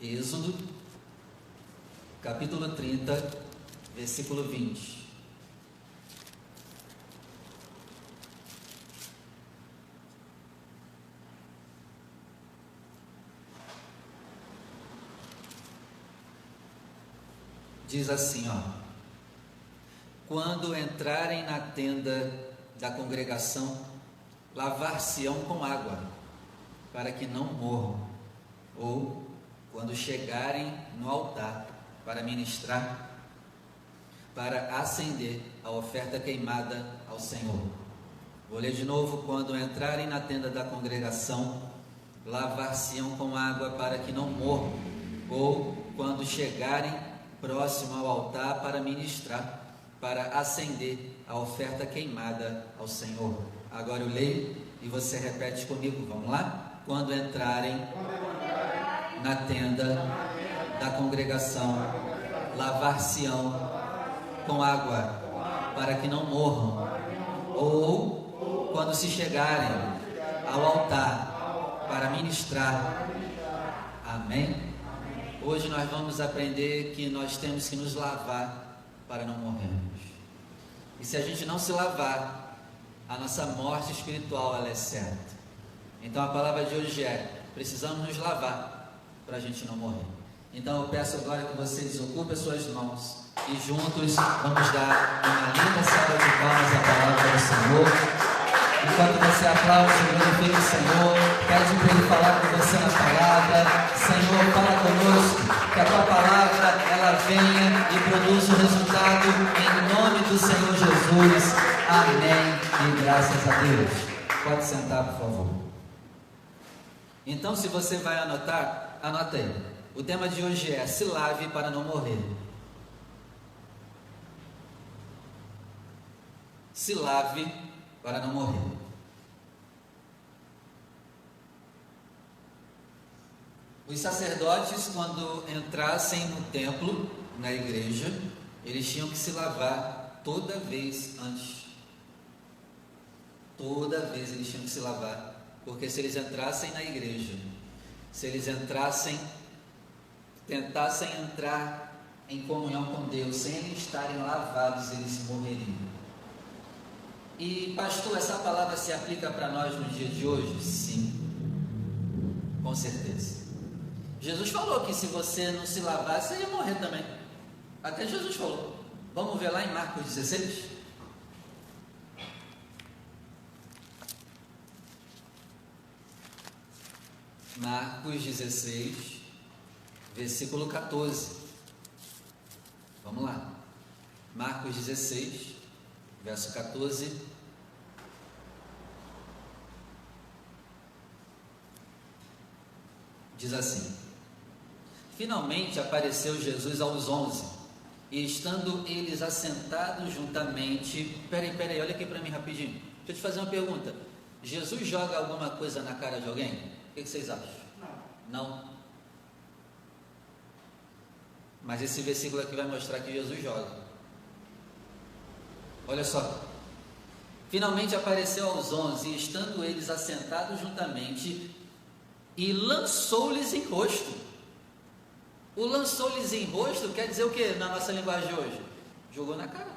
Êxodo, capítulo 30, versículo 20. Diz assim, quando entrarem na tenda da congregação, lavar-se-ão com água, para que não morram, ou quando chegarem no altar para ministrar, para acender a oferta queimada ao Senhor. Vou ler de novo: quando entrarem na tenda da congregação, lavar-se-ão com água, para que não morram, ou quando chegarem próximo ao altar para ministrar, para acender a oferta queimada ao Senhor. Agora eu leio e você repete comigo, vamos lá? Quando entrarem na tenda da congregação, lavar-se-ão com água, para que não morram, ou quando se chegarem ao altar para ministrar. Amém? Hoje nós vamos aprender que nós temos que nos lavar para não morrermos. E se a gente não se lavar, a nossa morte espiritual ela é certa. Então a palavra de hoje é: precisamos nos lavar para a gente não morrer. Então eu peço agora que você desocupe as suas mãos e juntos vamos dar uma linda salva de palmas à palavra do Senhor. Enquanto você aplaude e glorifica o Senhor, pede para Ele falar com você na palavra. Senhor, fala conosco, que a Tua palavra ela venha e produza o resultado em nome do Senhor Jesus. Amém e graças a Deus. Pode sentar, por favor. Então, se você vai anotar, anota aí. O tema de hoje é: se lave para não morrer. Se lave para não morrer. Os sacerdotes, quando entrassem no templo, na igreja, eles tinham que se lavar toda vez antes. Toda vez eles tinham que se lavar, porque se eles entrassem na igreja, se eles tentassem entrar em comunhão com Deus, sem eles estarem lavados, eles morreriam. E pastor, essa palavra se aplica para nós no dia de hoje? Sim, com certeza. Jesus falou que se você não se lavar, você ia morrer também. Até Jesus falou. Vamos ver lá em Marcos 16? Marcos 16, versículo 14. Vamos lá. Marcos 16, verso 14. Diz assim: finalmente apareceu Jesus aos 11, e estando eles assentados juntamente... Peraí, olha aqui para mim rapidinho. Deixa eu te fazer uma pergunta. Jesus joga alguma coisa na cara de alguém? O que vocês acham? Não? Mas esse versículo aqui vai mostrar que Jesus joga. Olha só. Finalmente apareceu aos 11, e estando eles assentados juntamente, e lançou-lhes em rosto. O lançou-lhes em rosto quer dizer o que na nossa linguagem hoje? Jogou na cara.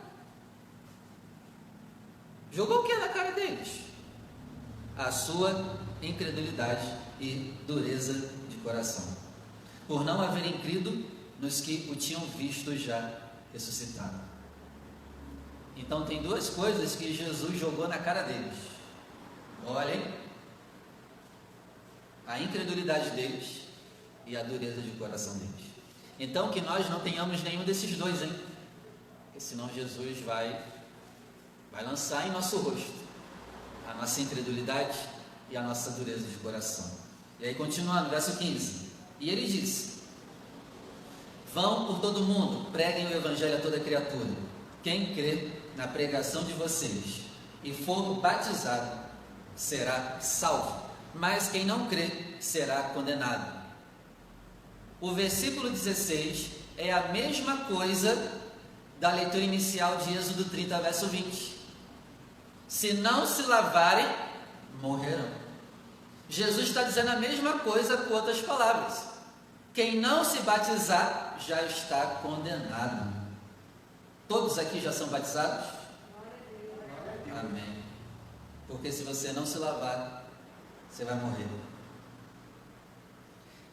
Jogou o que na cara deles? A sua incredulidade e dureza de coração, por não haverem crido nos que o tinham visto já ressuscitado. Então tem duas coisas que Jesus jogou na cara deles. Olhem, a incredulidade deles e a dureza de coração deles. Então que nós não tenhamos nenhum desses dois, hein? Porque senão Jesus vai lançar em nosso rosto a nossa incredulidade e a nossa dureza de coração. E aí continuando, verso 15. E ele disse: vão por todo mundo, preguem o evangelho a toda criatura. Quem crê na pregação de vocês e for batizado será salvo, mas quem não crê será condenado. O versículo 16 é a mesma coisa da leitura inicial de Êxodo 30, verso 20. Se não se lavarem, morrerão. Jesus está dizendo a mesma coisa com outras palavras. Quem não se batizar já está condenado. Todos aqui já são batizados? Amém. Porque se você não se lavar, você vai morrer.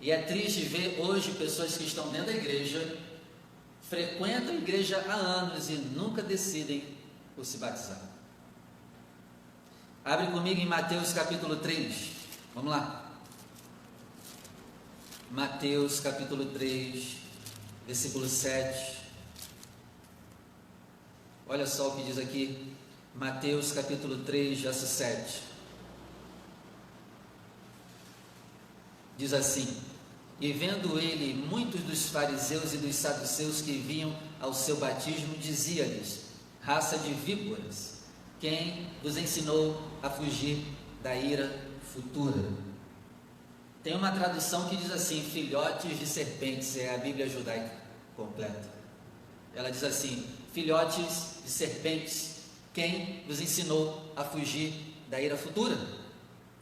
E é triste ver hoje pessoas que estão dentro da igreja, frequentam a igreja há anos e nunca decidem por se batizar. Abre comigo em Mateus capítulo 3. Vamos lá. Mateus capítulo 3, versículo 7. Olha só o que diz aqui. Mateus capítulo 3, verso 7. Diz assim: e vendo ele muitos dos fariseus e dos saduceus que vinham ao seu batismo, dizia-lhes: raça de víboras, quem vos ensinou a fugir da ira futura? Tem uma tradução que diz assim: filhotes de serpentes, é a Bíblia judaica completa. Ela diz assim: filhotes de serpentes, quem vos ensinou a fugir da ira futura?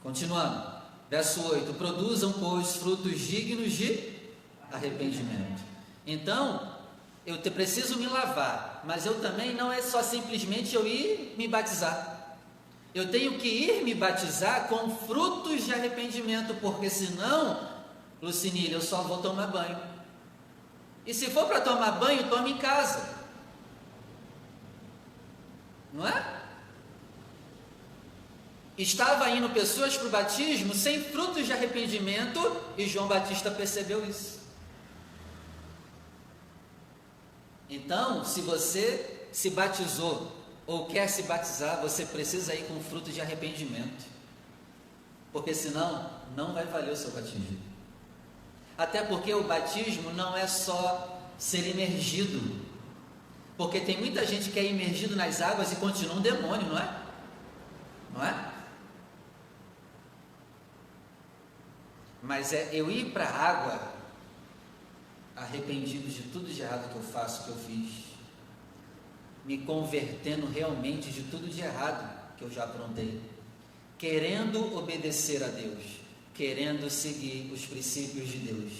Continuando, verso 8: produzam, pois, frutos dignos de arrependimento. Então, eu preciso me lavar, mas eu também não é só simplesmente eu ir me batizar. Eu tenho que ir me batizar com frutos de arrependimento, porque senão, Lucinilha, eu só vou tomar banho. E se for para tomar banho, tome em casa. Não é? Estava indo pessoas para o batismo sem frutos de arrependimento e João Batista percebeu isso. Então, se você se batizou ou quer se batizar, você precisa ir com frutos de arrependimento, porque senão não vai valer o seu batismo. Até porque o batismo não é só ser imergido, porque tem muita gente que é imergido nas águas e continua um demônio, não é? Não é? Mas é eu ir para a água arrependido de tudo de errado que eu faço, que eu fiz, me convertendo realmente de tudo de errado que eu já aprontei, querendo obedecer a Deus, querendo seguir os princípios de Deus.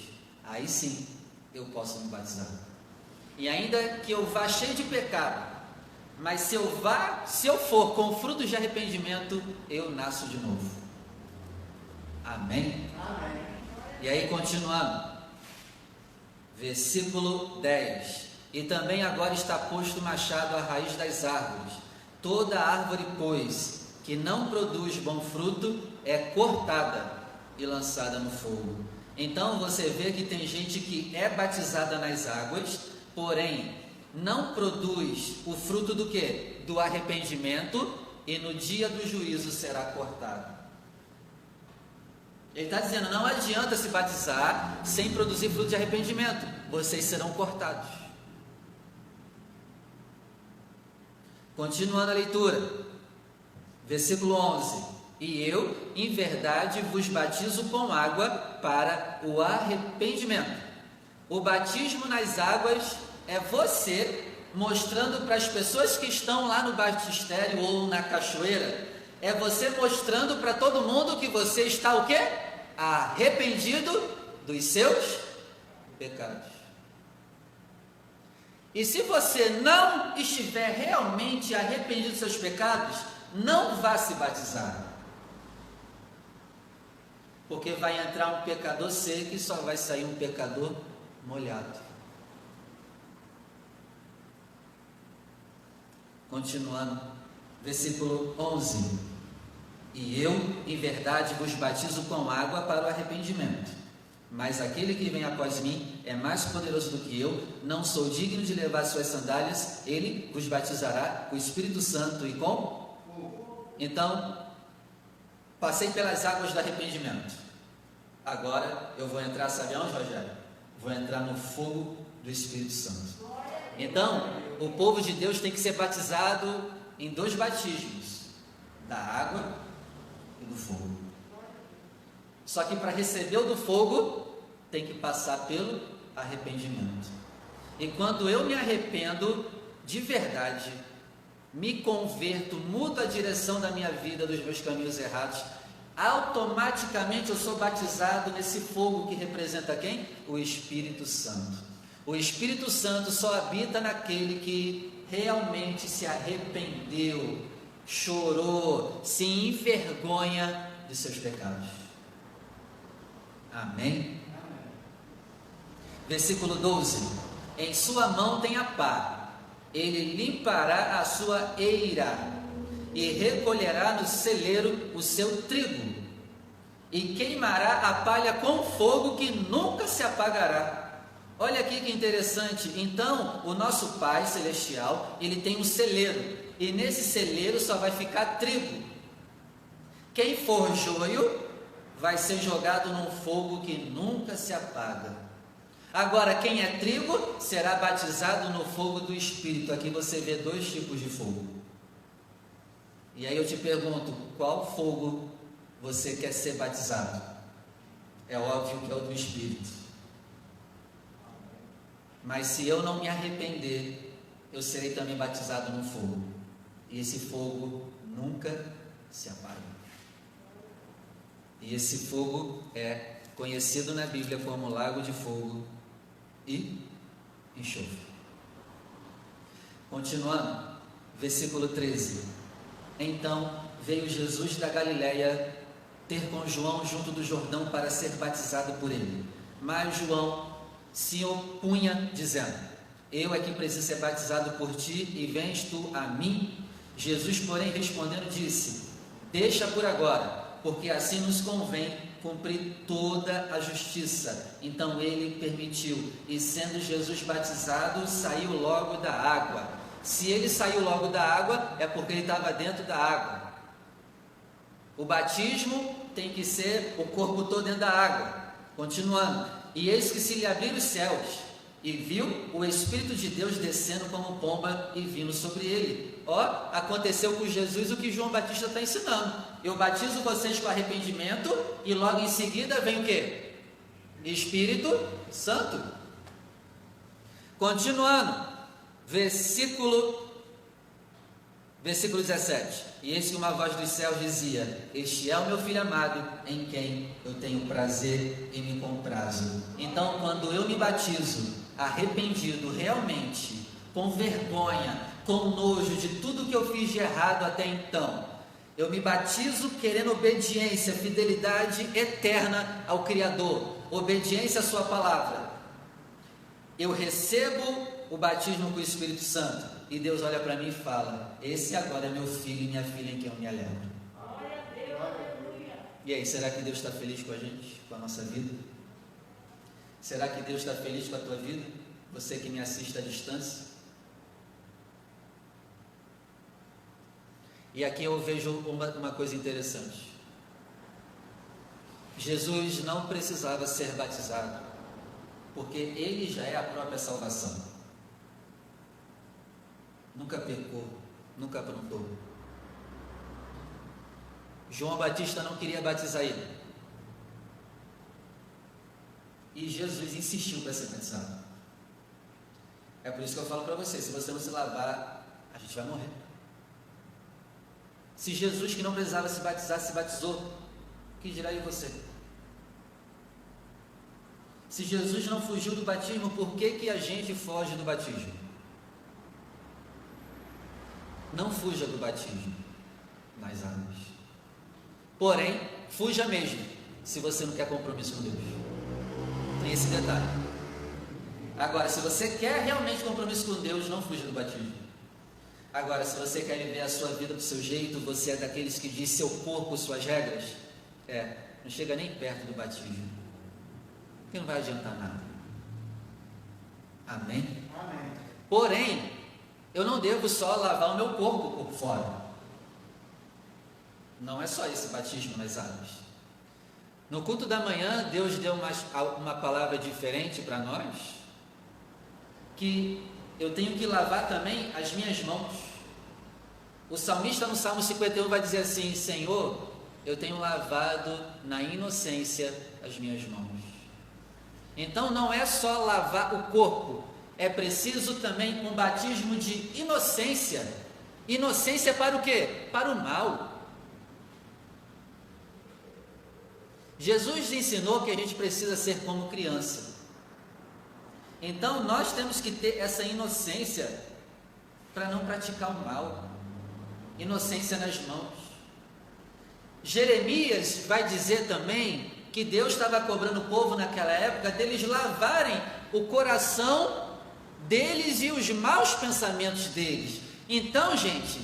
Aí sim eu posso me batizar. E ainda que eu vá cheio de pecado, mas se eu for com frutos de arrependimento, eu nasço de novo. Amém? Amém. E aí continuando, versículo 10: e também agora está posto o machado à raiz das árvores. Toda árvore, pois, que não produz bom fruto, é cortada e lançada no fogo. Então você vê que tem gente que é batizada nas águas, porém não produz o fruto do quê? Do arrependimento, e no dia do juízo será cortado. Ele está dizendo: não adianta se batizar sem produzir fruto de arrependimento, vocês serão cortados. Continuando a leitura, versículo 11: e eu, em verdade, vos batizo com água para o arrependimento. O batismo nas águas é você mostrando para as pessoas que estão lá no batistério ou na cachoeira, é você mostrando para todo mundo que você está o quê? Arrependido dos seus pecados. E se você não estiver realmente arrependido dos seus pecados, não vá se batizar, porque vai entrar um pecador seco e só vai sair um pecador molhado. Continuando, versículo 11: e eu, em verdade, vos batizo com água para o arrependimento, mas aquele que vem após mim é mais poderoso do que eu, não sou digno de levar suas sandálias, ele vos batizará com o Espírito Santo e com... Então, passei pelas águas do arrependimento, agora eu vou entrar, sabe onde, Rogério? Vou entrar no fogo do Espírito Santo. Então, o povo de Deus tem que ser batizado em 2 batismos, da água e do fogo. Só que para receber o do fogo, tem que passar pelo arrependimento. E quando eu me arrependo de verdade, me converto, mudo a direção da minha vida, dos meus caminhos errados, automaticamente eu sou batizado nesse fogo que representa quem? O Espírito Santo. O Espírito Santo só habita naquele que realmente se arrependeu, chorou, se envergonha de seus pecados. Amém? Versículo 12: em sua mão tem a pá, ele limpará a sua eira e recolherá no celeiro o seu trigo, e queimará a palha com fogo que nunca se apagará. Olha aqui que interessante. Então, o nosso Pai Celestial, ele tem um celeiro, e nesse celeiro só vai ficar trigo. Quem for joio, vai ser jogado num fogo que nunca se apaga. Agora, quem é trigo, será batizado no fogo do Espírito. Aqui você vê dois tipos de fogo. E aí eu te pergunto, qual fogo você quer ser batizado? É óbvio que é o do Espírito. Mas se eu não me arrepender, eu serei também batizado no fogo. E esse fogo nunca se apaga. E esse fogo é conhecido na Bíblia como lago de fogo e enxofre. Continuando, versículo 13. Então veio Jesus da Galiléia ter com João junto do Jordão para ser batizado por ele. Mas João se opunha, dizendo: eu é que preciso ser batizado por ti, e vens tu a mim? Jesus, porém, respondendo, disse: deixa por agora, porque assim nos convém cumprir toda a justiça. Então ele permitiu, e sendo Jesus batizado, saiu logo da água. Se ele saiu logo da água, é porque ele estava dentro da água. O batismo tem que ser o corpo todo dentro da água. Continuando: e eis que se lhe abriram os céus, e viu o Espírito de Deus descendo como pomba e vindo sobre ele. Ó, aconteceu com Jesus o que João Batista está ensinando. Eu batizo vocês com arrependimento, e logo em seguida vem o quê? Espírito Santo. Continuando, versículo 17: e eis que uma voz dos céus dizia: este é o meu filho amado, em quem eu tenho prazer e me comprazo. Então, quando eu me batizo arrependido realmente, com vergonha, com nojo de tudo que eu fiz de errado até então, eu me batizo querendo obediência, fidelidade eterna ao Criador, obediência à sua palavra. Eu recebo o batismo com o Espírito Santo, e Deus olha para mim e fala: esse agora é meu filho e minha filha em quem eu me alegro. E aí, será que Deus está feliz com a gente, com a nossa vida? Será que Deus está feliz com a tua vida? Você que me assiste à distância. E aqui eu vejo uma coisa interessante. Jesus não precisava ser batizado, porque ele já é a própria salvação. Nunca pecou, nunca aprontou. João Batista não queria batizar ele, e Jesus insistiu para ser batizado. É por isso que eu falo para você: se você não se lavar, a gente vai morrer. Se Jesus, que não precisava se batizar, se batizou, o que dirá de você? Se Jesus não fugiu do batismo, por que a gente foge do batismo? Não fuja do batismo nas águas. Porém, fuja mesmo, se você não quer compromisso com Deus. Tem esse detalhe. Agora, se você quer realmente compromisso com Deus, não fuja do batismo. Agora, se você quer viver a sua vida do seu jeito, você é daqueles que diz seu corpo, suas regras, não chega nem perto do batismo, porque não vai adiantar nada. Amém? Amém. Porém, eu não devo só lavar o meu corpo por fora. Não é só esse batismo nas águas. No culto da manhã, Deus deu uma palavra diferente para nós, que eu tenho que lavar também as minhas mãos. O salmista no Salmo 51 vai dizer assim: Senhor, eu tenho lavado na inocência as minhas mãos. Então não é só lavar o corpo, é preciso também um batismo de inocência. Inocência para o quê? Para o mal. Jesus ensinou que a gente precisa ser como criança. Então nós temos que ter essa inocência para não praticar o mal, inocência nas mãos. Jeremias vai dizer também que Deus estava cobrando o povo naquela época deles lavarem o coração deles e os maus pensamentos deles. Então, gente,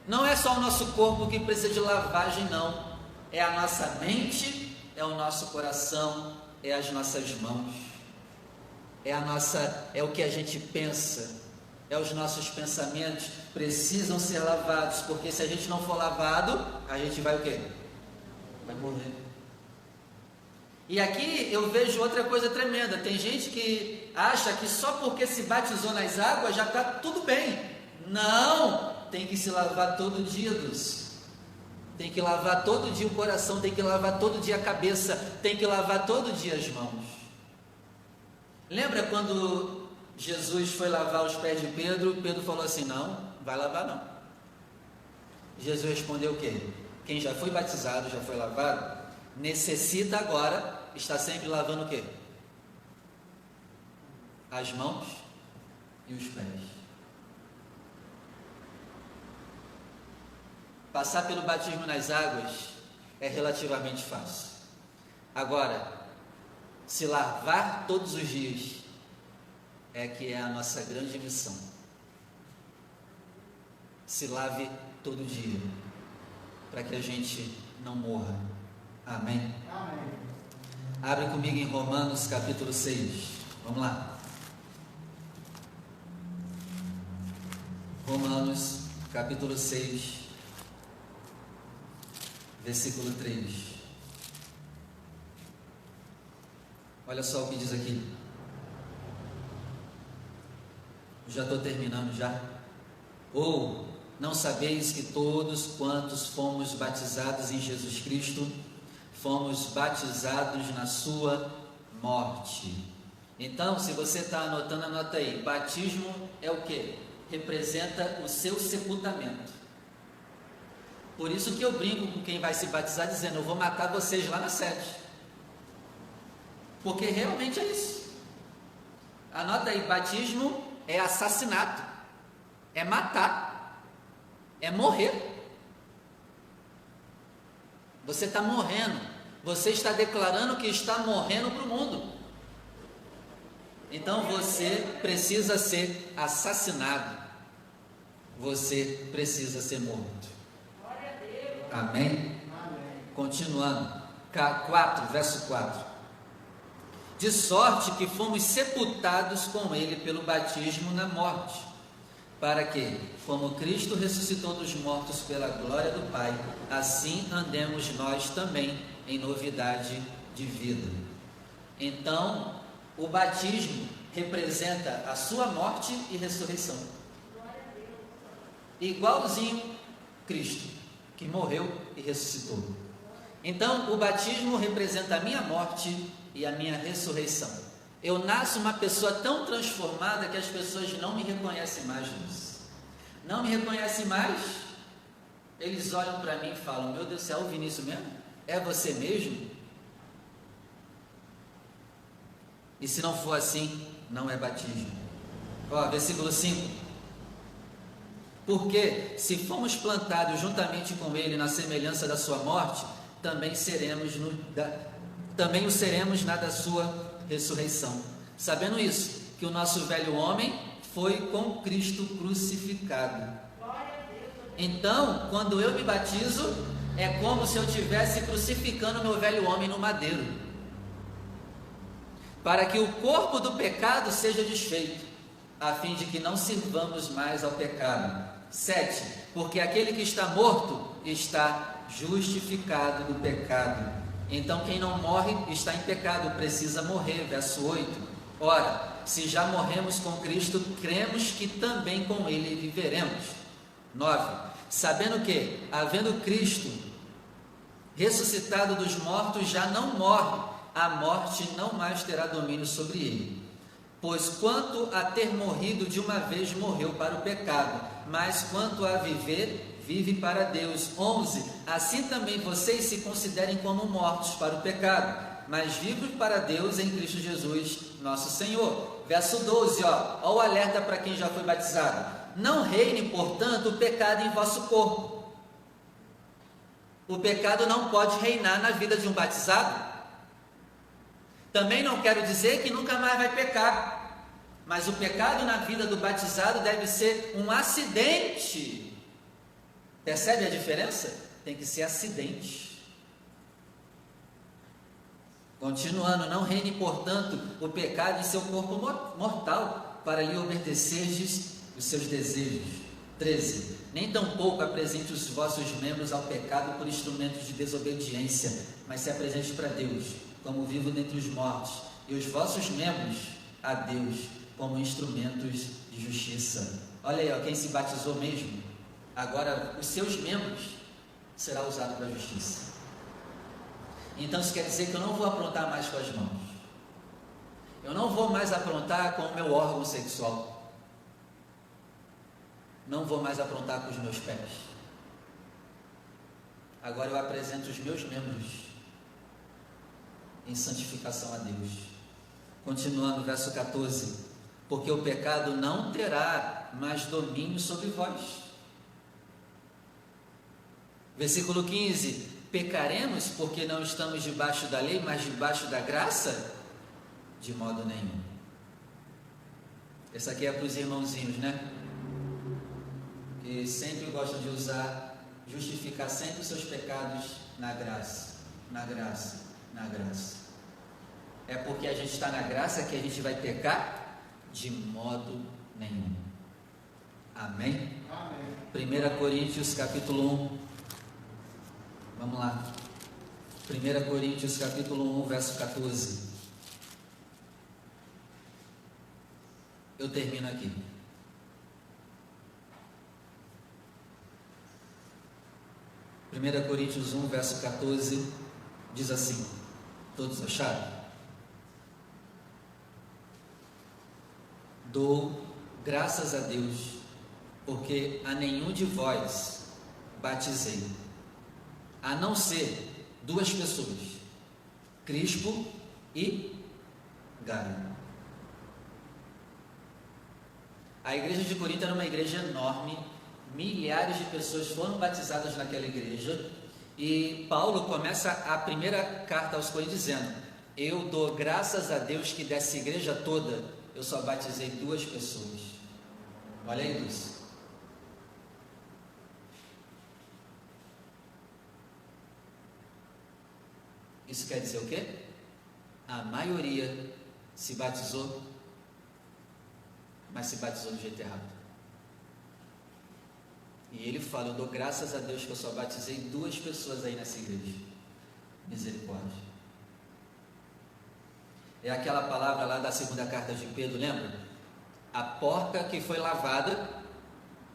não é só o nosso corpo que precisa de lavagem, não. É a nossa mente, é o nosso coração, é as nossas mãos, é o que a gente pensa, é os nossos pensamentos precisam ser lavados, porque se a gente não for lavado, a gente vai o quê? Vai morrer. E aqui eu vejo outra coisa tremenda. Tem gente que acha que só porque se batizou nas águas já está tudo bem. Não, tem que se lavar todo dia, Deus. Tem que lavar todo dia o coração, tem que lavar todo dia a cabeça, tem que lavar todo dia as mãos. Lembra quando Jesus foi lavar os pés de Pedro? Pedro falou assim: não, vai lavar não. Jesus respondeu o quê? Quem já foi batizado, já foi lavado, necessita agora estar sempre lavando o quê? As mãos e os pés. Passar pelo batismo nas águas é relativamente fácil. Agora, se lavar todos os dias é que é a nossa grande missão. Se lave todo dia, para que a gente não morra. Amém? Amém. Abre comigo em Romanos capítulo 6. Vamos lá. Romanos capítulo 6, versículo 3. Olha só o que diz aqui. Já estou terminando já. Ou não sabeis que todos quantos fomos batizados em Jesus Cristo, fomos batizados na sua morte. Então, se você está anotando, anota aí. Batismo é o que? Representa o seu sepultamento. Por isso que eu brinco com quem vai se batizar dizendo: eu vou matar vocês lá na sede. Porque realmente é isso. Anota aí, batismo é assassinato, é matar, é morrer. Você está morrendo, você está declarando que está morrendo para o mundo. Então você precisa ser assassinado, você precisa ser morto. Amém? Continuando, 4, verso 4. De sorte que fomos sepultados com ele pelo batismo na morte, para que, como Cristo ressuscitou dos mortos pela glória do Pai, assim andemos nós também em novidade de vida. Então, o batismo representa a sua morte e ressurreição. Igualzinho Cristo, que morreu e ressuscitou. Então, o batismo representa a minha morte e a minha ressurreição. Eu nasço uma pessoa tão transformada que as pessoas não me reconhecem mais nisso. Não me reconhecem mais. Eles olham para mim e falam: meu Deus do céu, o Vinícius mesmo? É você mesmo? E se não for assim, não é batismo. Ó, versículo 5. Porque se fomos plantados juntamente com ele na semelhança da sua morte, também o seremos na da sua ressurreição. Sabendo isso, que o nosso velho homem foi com Cristo crucificado. Então, quando eu me batizo, é como se eu estivesse crucificando meu velho homem no madeiro, para que o corpo do pecado seja desfeito, a fim de que não sirvamos mais ao pecado. 7. Porque aquele que está morto está justificado do pecado. Então quem não morre está em pecado, precisa morrer. Verso 8. Ora, se já morremos com Cristo, cremos que também com ele viveremos. 9. Sabendo que, havendo Cristo ressuscitado dos mortos, já não morre, a morte não mais terá domínio sobre ele. Pois quanto a ter morrido de uma vez, morreu para o pecado, mas quanto a viver, vive para Deus. 11. Assim também vocês se considerem como mortos para o pecado, mas vivos para Deus em Cristo Jesus, nosso Senhor. Verso 12, ó o alerta para quem já foi batizado. Não reine, portanto, o pecado em vosso corpo. O pecado não pode reinar na vida de um batizado. Também não quero dizer que nunca mais vai pecar, mas o pecado na vida do batizado deve ser um acidente. Percebe a diferença? Tem que ser acidente. Continuando, não reine, portanto, o pecado em seu corpo mortal, para lhe obedecerdes os seus desejos. 13. Nem tampouco apresente os vossos membros ao pecado por instrumentos de desobediência, mas se apresente para Deus, como vivo dentre os mortos, e os vossos membros a Deus, como instrumentos de justiça. Olha aí, ó, quem se batizou mesmo, agora os seus membros será usado para a justiça. Então isso quer dizer que eu não vou aprontar mais com as mãos, eu não vou mais aprontar com o meu órgão sexual, não vou mais aprontar com os meus pés. Agora eu apresento os meus membros em santificação a Deus. Continuando, verso 14. Porque o pecado não terá mais domínio sobre vós. Versículo 15. Pecaremos porque não estamos debaixo da lei, mas debaixo da graça? De modo nenhum. Essa aqui é para os irmãozinhos, né? Que sempre gostam de justificar sempre os seus pecados na graça, na graça, na graça. É porque a gente está na graça que a gente vai pecar? De modo nenhum. Amém? Amém. 1 Coríntios capítulo 1. Vamos lá. 1 Coríntios capítulo 1, verso 14. Eu termino aqui. Primeira Coríntios 1, verso 14, diz assim, todos acharam? Dou graças a Deus, porque a nenhum de vós batizei, a não ser duas pessoas, Crispo e Gaio. A igreja de Corinto era uma igreja enorme, milhares de pessoas foram batizadas naquela igreja, e Paulo começa a primeira carta aos Coríntios dizendo: eu dou graças a Deus que dessa igreja toda eu só batizei duas pessoas. Olha aí isso. Isso quer dizer o quê? A maioria se batizou, mas se batizou do jeito errado. E ele fala: eu dou graças a Deus que eu só batizei duas pessoas aí nessa igreja. Misericórdia. É aquela palavra lá da segunda carta de Pedro, lembra? A porca que foi lavada,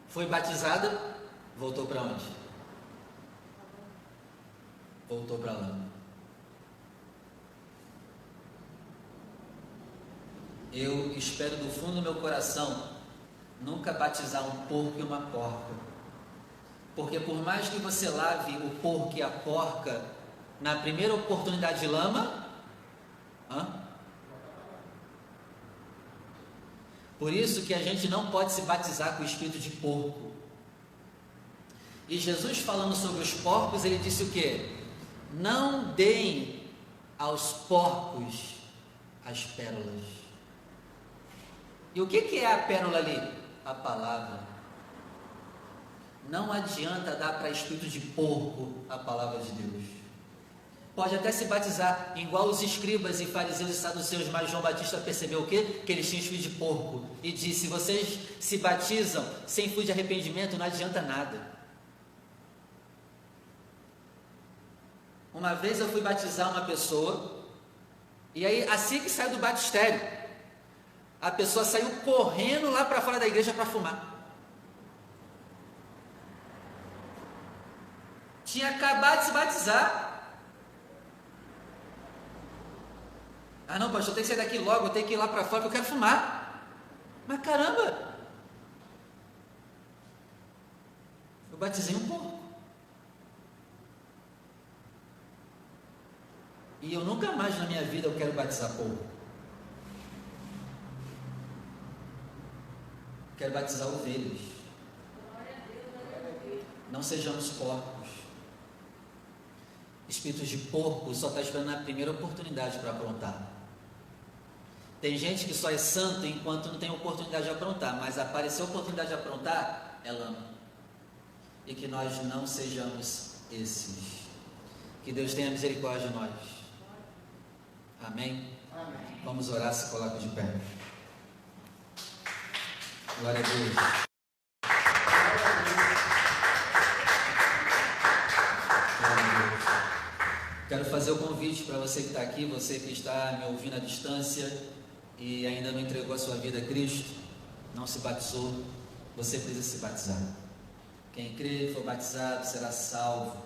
foi batizada, voltou para onde? Voltou para lá. Eu espero do fundo do meu coração nunca batizar um porco e uma porca, porque por mais que você lave o porco e a porca na primeira oportunidade de lama, por isso que a gente não pode se batizar com o espírito de porco. E Jesus, falando sobre os porcos, ele disse o quê? Não deem aos porcos as pérolas. E o que é a pérola ali? A palavra. Não adianta dar para espírito de porco a palavra de Deus. Pode até se batizar igual os escribas e fariseus e saduceus, mas João Batista percebeu o quê? Que eles tinham espírito de porco, e disse: vocês se batizam sem fruto de arrependimento, não adianta nada. Uma vez eu fui batizar uma pessoa, e aí assim que saiu do batistério, a pessoa saiu correndo lá para fora da igreja para fumar. Tinha acabado de se batizar. Ah não, pastor, eu tenho que sair daqui logo, eu tenho que ir lá para fora, porque eu quero fumar. Mas caramba, eu batizei um porco. E eu nunca mais na minha vida eu quero batizar porco. Quero batizar ovelhas. Não sejamos porcos. Espíritos de porco só está esperando a primeira oportunidade para aprontar. Tem gente que só é santo enquanto não tem oportunidade de aprontar, mas apareceu a oportunidade de aprontar, é lama. E que nós não sejamos esses. Que Deus tenha misericórdia de nós. Amém? Amém. Vamos orar, se coloca de pé. Glória a Deus. Glória a Deus. Quero fazer o convite para você que está aqui, você que está me ouvindo à distância e ainda não entregou a sua vida a Cristo, não se batizou, você precisa se batizar. Quem crê e for batizado será salvo,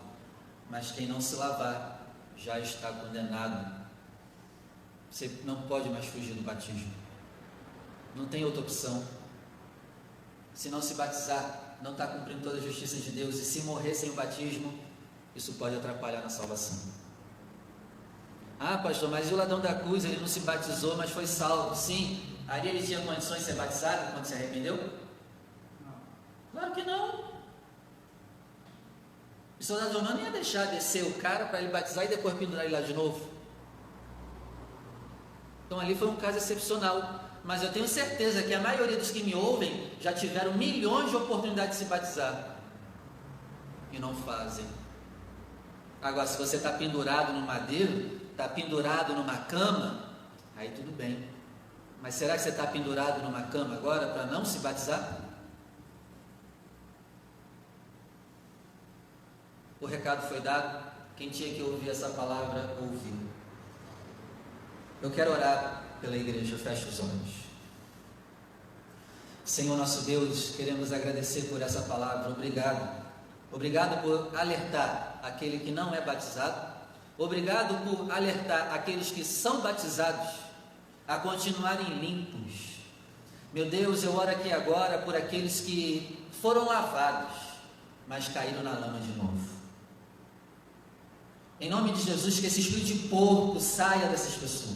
mas quem não se lavar já está condenado. Você não pode mais fugir do batismo. Não tem outra opção. Se não se batizar, não está cumprindo toda a justiça de Deus. E se morrer sem o batismo, isso pode atrapalhar na salvação. Ah, pastor, mas o ladrão da cruz, ele não se batizou, mas foi salvo. Sim, ali ele tinha condições de ser batizado quando se arrependeu? Não. Claro que não. O soldado romano ia deixar descer o cara para ele batizar e depois pendurar ele lá de novo. Então ali foi um caso excepcional. Mas eu tenho certeza que a maioria dos que me ouvem já tiveram milhões de oportunidades de se batizar e não fazem. Agora, se você está pendurado no madeiro, está pendurado numa cama, aí tudo bem. Mas será que você está pendurado numa cama agora para não se batizar? O recado foi dado, quem tinha que ouvir essa palavra, ouviu. Eu quero orar pela igreja, feche os olhos. Senhor nosso Deus, queremos agradecer por essa palavra, obrigado. Obrigado por alertar aquele que não é batizado. Obrigado por alertar aqueles que são batizados a continuarem limpos. Meu Deus, eu oro aqui agora por aqueles que foram lavados, mas caíram na lama de novo. Em nome de Jesus, que esse espírito de porco saia dessas pessoas.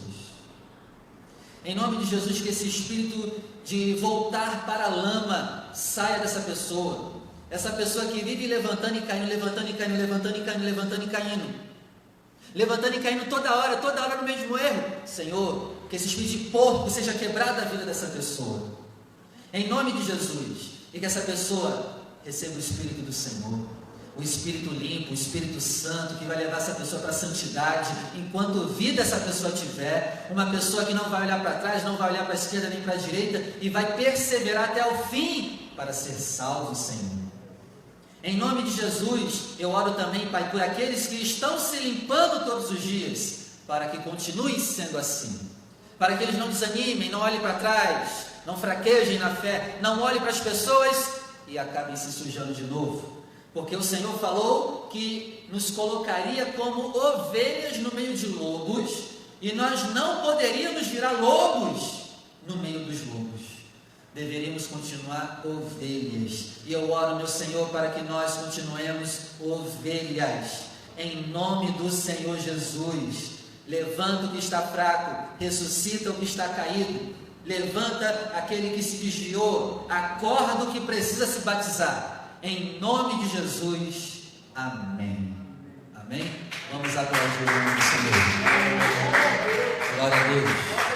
Em nome de Jesus, que esse espírito de voltar para a lama saia dessa pessoa. Essa pessoa que vive levantando e caindo, levantando e caindo, levantando e caindo, levantando e caindo. Levantando e caindo toda hora no mesmo erro. Senhor, que esse espírito de porco seja quebrado da vida dessa pessoa. Em nome de Jesus. E que essa pessoa receba o Espírito do Senhor. O Espírito limpo, o Espírito Santo, que vai levar essa pessoa para a santidade, enquanto vida essa pessoa tiver, uma pessoa que não vai olhar para trás, não vai olhar para a esquerda nem para a direita, e vai perseverar até o fim, para ser salvo, Senhor. Em nome de Jesus, eu oro também, Pai, por aqueles que estão se limpando todos os dias, para que continue sendo assim, para que eles não desanimem, não olhem para trás, não fraquejem na fé, não olhem para as pessoas e acabem se sujando de novo. Porque o Senhor falou que nos colocaria como ovelhas no meio de lobos, e nós não poderíamos virar lobos no meio dos lobos. Deveríamos continuar ovelhas. E eu oro, meu Senhor, para que nós continuemos ovelhas. Em nome do Senhor Jesus. Levanta o que está fraco, ressuscita o que está caído, levanta aquele que se desviou, acorda o que precisa se batizar. Em nome de Jesus, amém. Amém? Vamos aplaudir o nome do Senhor. Glória a Deus.